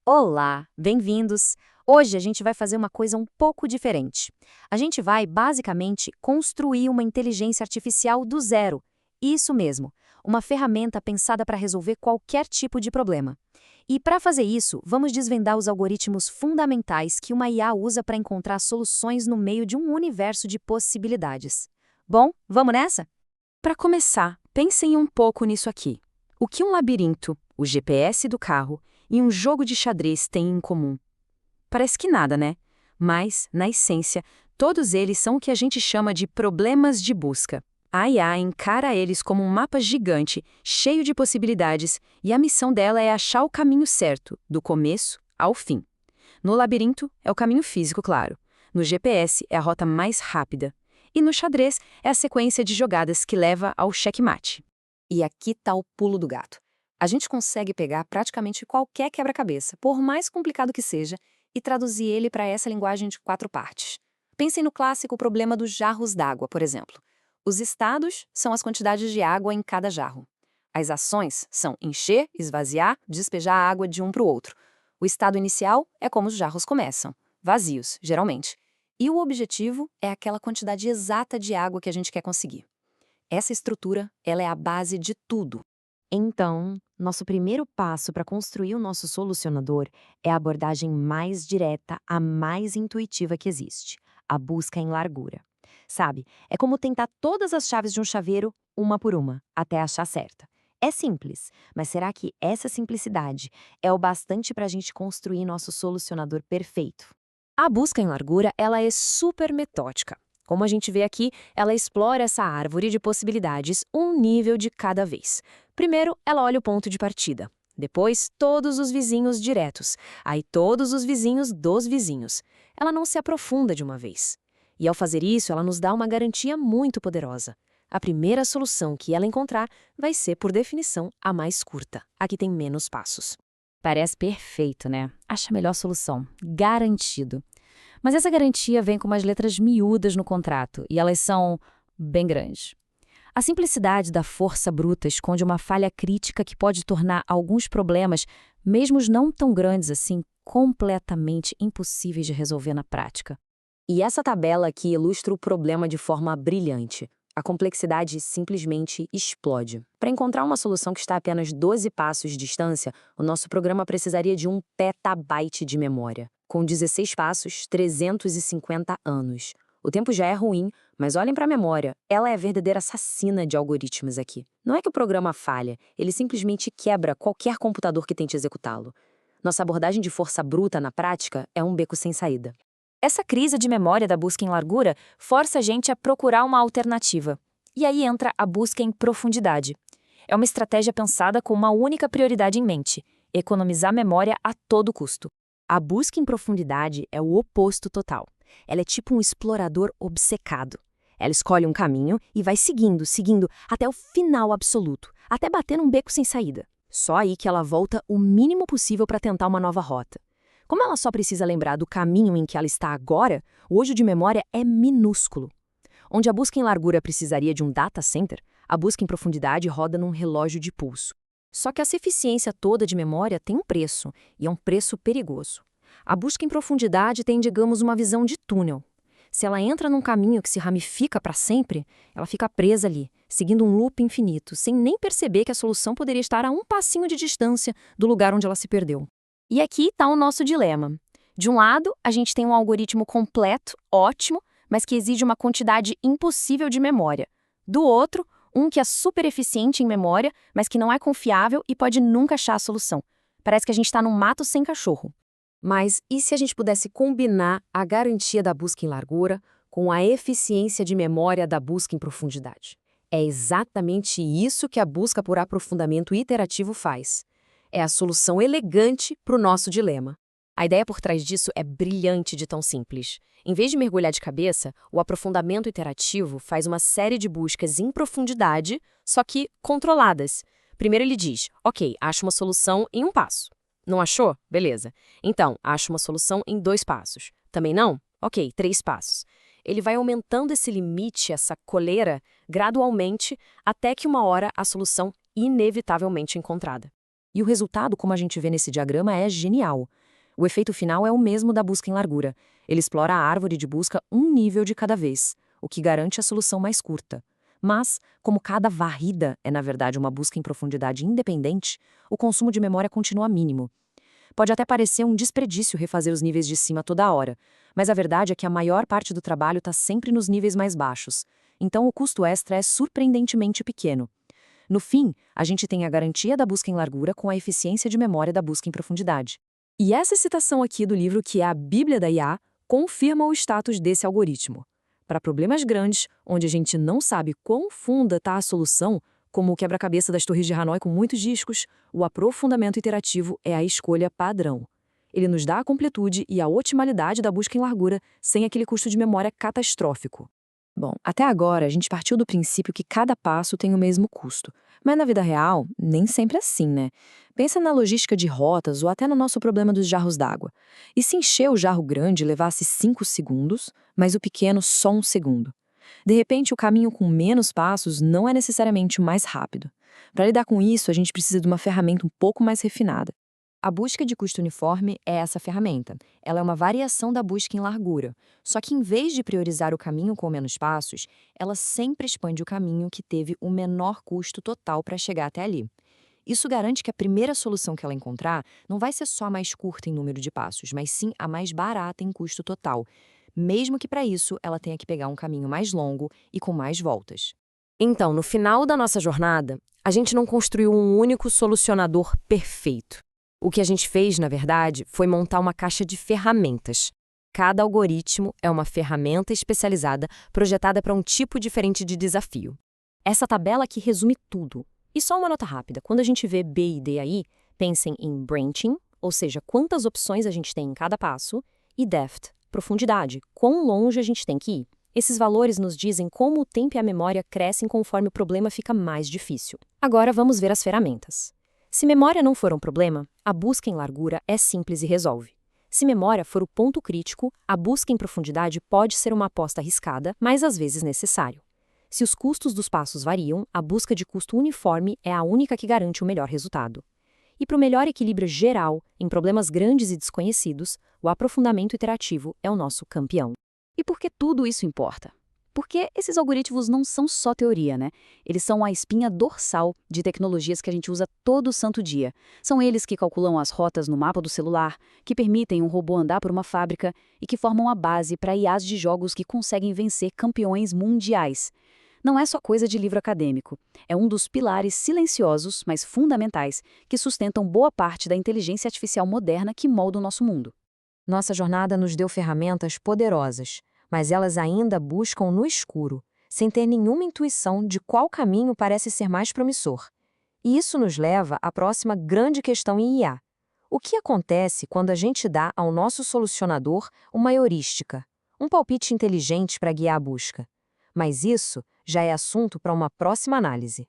Olá, bem-vindos! Hoje a gente vai fazer uma coisa um pouco diferente. A gente vai, basicamente, construir uma inteligência artificial do zero. Isso mesmo, uma ferramenta pensada para resolver qualquer tipo de problema. E para fazer isso, vamos desvendar os algoritmos fundamentais que uma IA usa para encontrar soluções no meio de um universo de possibilidades. Bom, vamos nessa? Para começar, pensem um pouco nisso aqui. O que um labirinto, o GPS do carro e um jogo de xadrez têm em comum? Parece que nada, né? Mas, na essência, todos eles são o que a gente chama de problemas de busca. A IA encara eles como um mapa gigante, cheio de possibilidades, e a missão dela é achar o caminho certo, do começo ao fim. No labirinto, é o caminho físico, claro. No GPS, é a rota mais rápida. E no xadrez, é a sequência de jogadas que leva ao checkmate. E aqui está o pulo do gato. A gente consegue pegar praticamente qualquer quebra-cabeça, por mais complicado que seja, e traduzir ele para essa linguagem de quatro partes. Pensem no clássico problema dos jarros d'água, por exemplo. Os estados são as quantidades de água em cada jarro. As ações são encher, esvaziar, despejar a água de um para o outro. O estado inicial é como os jarros começam, vazios, geralmente. E o objetivo é aquela quantidade exata de água que a gente quer conseguir. Essa estrutura, ela é a base de tudo. Então, nosso primeiro passo para construir o nosso solucionador é a abordagem mais direta, a mais intuitiva que existe, a busca em largura. Sabe, é como tentar todas as chaves de um chaveiro, uma por uma, até achar certa. É simples, mas será que essa simplicidade é o bastante para a gente construir nosso solucionador perfeito? A busca em largura, ela é super metódica. Como a gente vê aqui, ela explora essa árvore de possibilidades um nível de cada vez. Primeiro, ela olha o ponto de partida. Depois, todos os vizinhos diretos. Aí, todos os vizinhos dos vizinhos. Ela não se aprofunda de uma vez. E ao fazer isso, ela nos dá uma garantia muito poderosa. A primeira solução que ela encontrar vai ser, por definição, a mais curta, a que tem menos passos. Parece perfeito, né? Acha a melhor solução. Garantido. Mas essa garantia vem com umas letras miúdas no contrato, e elas são bem grandes. A simplicidade da força bruta esconde uma falha crítica que pode tornar alguns problemas, mesmo os não tão grandes assim, completamente impossíveis de resolver na prática. E essa tabela aqui ilustra o problema de forma brilhante. A complexidade simplesmente explode. Para encontrar uma solução que está a apenas 12 passos de distância, o nosso programa precisaria de 1 petabyte de memória. Com 16 passos, 350 anos. O tempo já é ruim, mas olhem para a memória, ela é a verdadeira assassina de algoritmos aqui. Não é que o programa falha, ele simplesmente quebra qualquer computador que tente executá-lo. Nossa abordagem de força bruta na prática é um beco sem saída. Essa crise de memória da busca em largura força a gente a procurar uma alternativa. E aí entra a busca em profundidade. É uma estratégia pensada com uma única prioridade em mente: economizar memória a todo custo. A busca em profundidade é o oposto total. Ela é tipo um explorador obcecado. Ela escolhe um caminho e vai seguindo, seguindo, até o final absoluto, até bater num beco sem saída. Só aí que ela volta o mínimo possível para tentar uma nova rota. Como ela só precisa lembrar do caminho em que ela está agora, o hoje de memória é minúsculo. Onde a busca em largura precisaria de um data center, a busca em profundidade roda num relógio de pulso. Só que essa eficiência toda de memória tem um preço, e é um preço perigoso. A busca em profundidade tem, digamos, uma visão de túnel. Se ela entra num caminho que se ramifica para sempre, ela fica presa ali, seguindo um loop infinito, sem nem perceber que a solução poderia estar a um passinho de distância do lugar onde ela se perdeu. E aqui está o nosso dilema. De um lado, a gente tem um algoritmo completo, ótimo, mas que exige uma quantidade impossível de memória. Do outro, um que é super eficiente em memória, mas que não é confiável e pode nunca achar a solução. Parece que a gente está num mato sem cachorro. Mas e se a gente pudesse combinar a garantia da busca em largura com a eficiência de memória da busca em profundidade? É exatamente isso que a busca por aprofundamento iterativo faz. É a solução elegante para o nosso dilema. A ideia por trás disso é brilhante de tão simples. Em vez de mergulhar de cabeça, o aprofundamento iterativo faz uma série de buscas em profundidade, só que controladas. Primeiro ele diz, ok, acho uma solução em um passo. Não achou? Beleza. Então, acho uma solução em 2 passos. Também não? Ok, 3 passos. Ele vai aumentando esse limite, essa coleira, gradualmente, até que uma hora a solução inevitavelmente encontrada. E o resultado, como a gente vê nesse diagrama, é genial. O efeito final é o mesmo da busca em largura. Ele explora a árvore de busca um nível de cada vez, o que garante a solução mais curta. Mas, como cada varrida é, na verdade, uma busca em profundidade independente, o consumo de memória continua mínimo. Pode até parecer um desperdício refazer os níveis de cima toda hora, mas a verdade é que a maior parte do trabalho está sempre nos níveis mais baixos. Então o custo extra é surpreendentemente pequeno. No fim, a gente tem a garantia da busca em largura com a eficiência de memória da busca em profundidade. E essa citação aqui do livro, que é a Bíblia da IA, confirma o status desse algoritmo. Para problemas grandes, onde a gente não sabe quão funda está a solução, como o quebra-cabeça das torres de Hanoi com muitos discos, o aprofundamento iterativo é a escolha padrão. Ele nos dá a completude e a otimalidade da busca em largura, sem aquele custo de memória catastrófico. Bom, até agora a gente partiu do princípio que cada passo tem o mesmo custo. Mas na vida real, nem sempre é assim, né? Pensa na logística de rotas ou até no nosso problema dos jarros d'água. E se encher o jarro grande levasse 5 segundos, mas o pequeno só 1 segundo? De repente, o caminho com menos passos não é necessariamente o mais rápido. Para lidar com isso, a gente precisa de uma ferramenta um pouco mais refinada. A busca de custo uniforme é essa ferramenta. Ela é uma variação da busca em largura. Só que, em vez de priorizar o caminho com menos passos, ela sempre expande o caminho que teve o menor custo total para chegar até ali. Isso garante que a primeira solução que ela encontrar não vai ser só a mais curta em número de passos, mas sim a mais barata em custo total, mesmo que para isso ela tenha que pegar um caminho mais longo e com mais voltas. Então, no final da nossa jornada, a gente não construiu um único solucionador perfeito. O que a gente fez, na verdade, foi montar uma caixa de ferramentas. Cada algoritmo é uma ferramenta especializada projetada para um tipo diferente de desafio. Essa tabela aqui resume tudo. E só uma nota rápida: quando a gente vê B e D aí, pensem em branching, ou seja, quantas opções a gente tem em cada passo, e depth, profundidade, quão longe a gente tem que ir. Esses valores nos dizem como o tempo e a memória crescem conforme o problema fica mais difícil. Agora vamos ver as ferramentas. Se memória não for um problema, a busca em largura é simples e resolve. Se memória for o ponto crítico, a busca em profundidade pode ser uma aposta arriscada, mas às vezes necessário. Se os custos dos passos variam, a busca de custo uniforme é a única que garante o melhor resultado. E para o melhor equilíbrio geral, em problemas grandes e desconhecidos, o aprofundamento iterativo é o nosso campeão. E por que tudo isso importa? Porque esses algoritmos não são só teoria, né? Eles são a espinha dorsal de tecnologias que a gente usa todo santo dia. São eles que calculam as rotas no mapa do celular, que permitem um robô andar por uma fábrica e que formam a base para IAs de jogos que conseguem vencer campeões mundiais. Não é só coisa de livro acadêmico. É um dos pilares silenciosos, mas fundamentais, que sustentam boa parte da inteligência artificial moderna que molda o nosso mundo. Nossa jornada nos deu ferramentas poderosas, mas elas ainda buscam no escuro, sem ter nenhuma intuição de qual caminho parece ser mais promissor. E isso nos leva à próxima grande questão em IA. O que acontece quando a gente dá ao nosso solucionador uma heurística, um palpite inteligente para guiar a busca? Mas isso já é assunto para uma próxima análise.